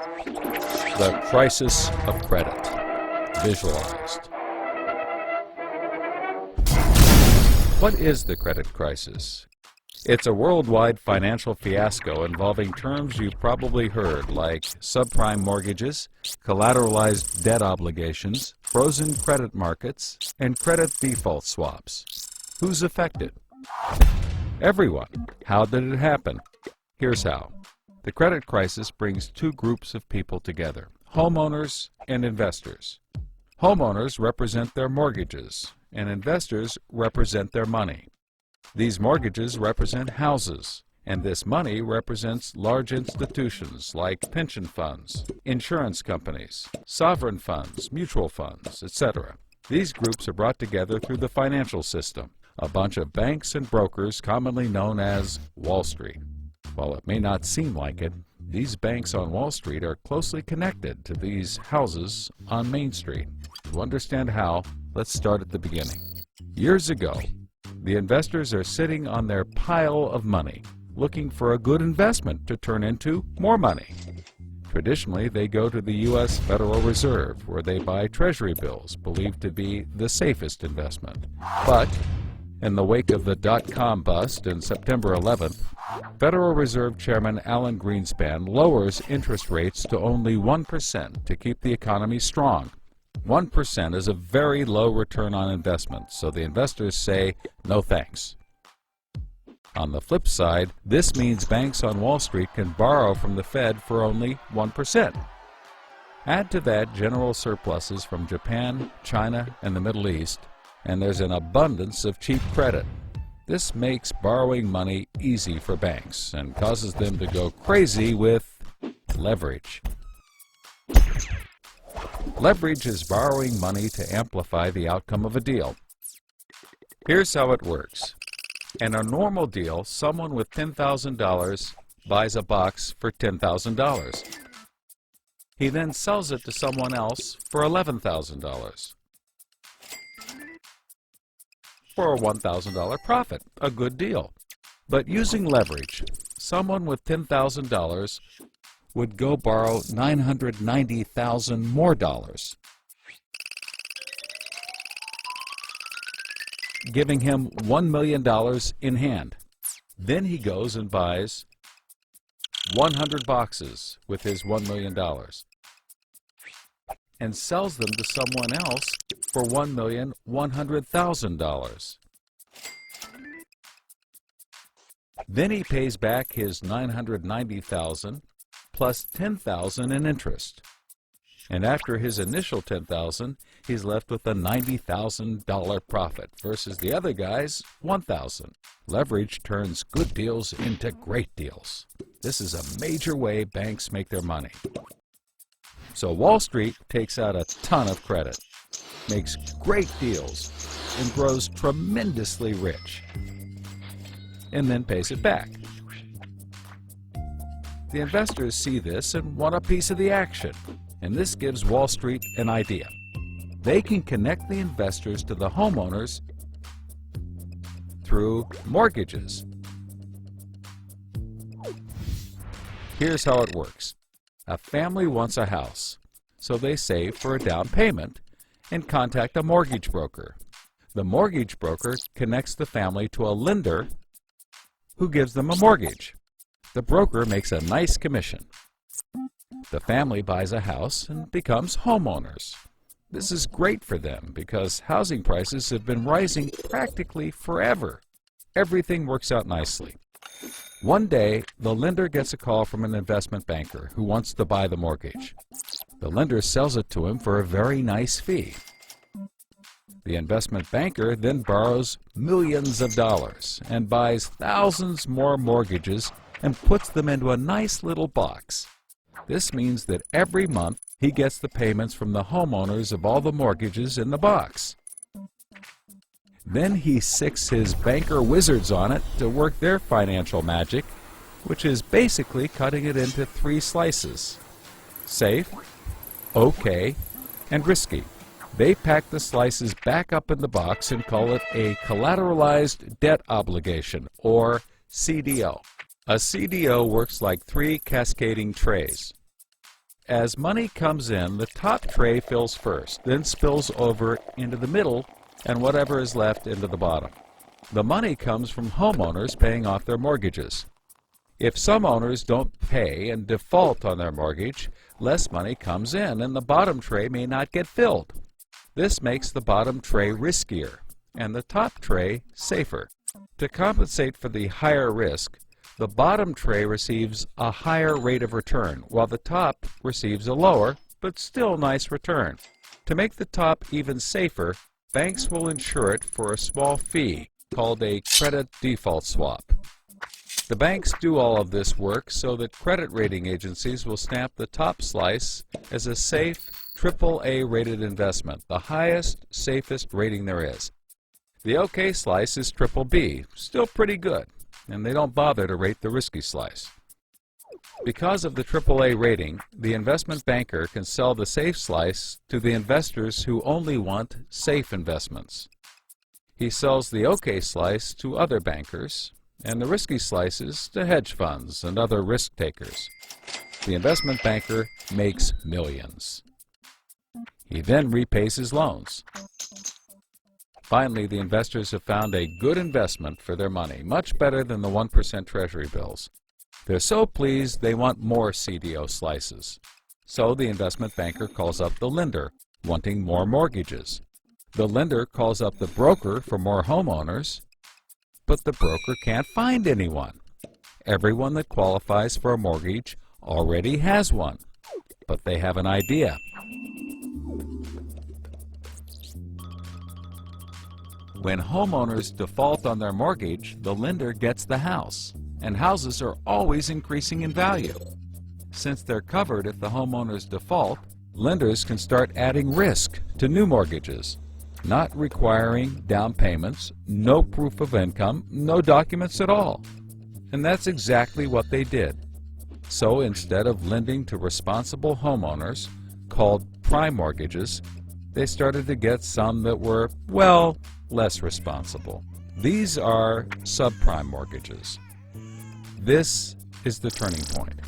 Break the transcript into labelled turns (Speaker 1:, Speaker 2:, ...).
Speaker 1: The crisis of credit, visualized. What is the credit crisis? It's a worldwide financial fiasco involving terms you've probably heard like subprime mortgages, collateralized debt obligations, frozen credit markets, and credit default swaps. Who's affected? Everyone. How did it happen? Here's how. The credit crisis brings two groups of people together, homeowners and investors. Homeowners represent their mortgages, and investors represent their money. These mortgages represent houses, and this money represents large institutions like pension funds, insurance companies, sovereign funds, mutual funds, etc. These groups are brought together through the financial system, a bunch of banks and brokers commonly known as Wall Street. While it may not seem like it, these banks on Wall Street are closely connected to these houses on Main Street. To understand how, let's start at the beginning. Years ago, the investors are sitting on their pile of money, looking for a good investment to turn into more money. Traditionally, they go to the U.S. Federal Reserve, where they buy Treasury bills, believed to be the safest investment. But in the wake of the dot-com bust in September 11th, Federal Reserve Chairman Alan Greenspan lowers interest rates to only 1% to keep the economy strong. 1% is a very low return on investment, so the investors say, no thanks. On the flip side, this means banks on Wall Street can borrow from the Fed for only 1%. Add to that general surpluses from Japan, China, and the Middle East, and there's an abundance of cheap credit. This makes borrowing money easy for banks and causes them to go crazy with leverage. Leverage is borrowing money to amplify the outcome of a deal. Here's how it works. In a normal deal, someone with $10,000 buys a box for $10,000. He then sells it to someone else for $11,000. For a $1,000 profit, a good deal. But using leverage, someone with $10,000 would go borrow $990,000 more dollars, giving him $1 million in hand. Then he goes and buys 100 boxes with his $1 million and sells them to someone else for $1,100,000. Then he pays back his $990,000 plus $10,000 in interest. And after his initial $10,000, he's left with a $90,000 profit versus the other guy's $1,000. Leverage turns good deals into great deals. This is a major way banks make their money. So Wall Street takes out a ton of credit, makes great deals, and grows tremendously rich, and then pays it back. The investors see this and want a piece of the action, and this gives Wall Street an idea. They can connect the investors to the homeowners through mortgages. Here's how it works. A family wants a house, so they save for a down payment and contact a mortgage broker. The mortgage broker connects the family to a lender who gives them a mortgage. The broker makes a nice commission. The family buys a house and becomes homeowners. This is great for them because housing prices have been rising practically forever. Everything works out nicely. One day, the lender gets a call from an investment banker who wants to buy the mortgage. The lender sells it to him for a very nice fee. The investment banker then borrows millions of dollars and buys thousands more mortgages and puts them into a nice little box. This means that every month he gets the payments from the homeowners of all the mortgages in the box. Then he sicks his banker wizards on it to work their financial magic, which is basically cutting it into 3 slices: safe, okay, and risky. They pack the slices back up in the box and call it a collateralized debt obligation, or CDO. A CDO works like 3 cascading trays. as money comes in, the top tray fills first, then spills over into the middle, and whatever is left into the bottom. The money comes from homeowners paying off their mortgages. If some owners don't pay and default on their mortgage, less money comes in and the bottom tray may not get filled. This makes the bottom tray riskier and the top tray safer. To compensate for the higher risk, the bottom tray receives a higher rate of return, while the top receives a lower, but still nice return. To make the top even safer, banks will insure it for a small fee called a credit default swap. The banks do all of this work so that credit rating agencies will stamp the top slice as a safe, AAA rated investment, the highest, safest rating there is. The OK slice is BBB, still pretty good, and they don't bother to rate the risky slice. Because of the AAA rating, the investment banker can sell the safe slice to the investors who only want safe investments. He sells the OK slice to other bankers, and the risky slices to hedge funds and other risk takers. The investment banker makes millions. He then repays his loans. Finally, the investors have found a good investment for their money, much better than the 1% Treasury bills. They're so pleased they want more CDO slices. So the investment banker calls up the lender, wanting more mortgages. The lender calls up the broker for more homeowners, but the broker can't find anyone. Everyone that qualifies for a mortgage already has one, but they have an idea. When homeowners default on their mortgage, the lender gets the house, and houses are always increasing in value. Since they're covered if the homeowners default, lenders can start adding risk to new mortgages, not requiring down payments, no proof of income, no documents at all. And that's exactly what they did. So instead of lending to responsible homeowners, called prime mortgages, they started to get some that were, well, less responsible. These are subprime mortgages. This is the turning point.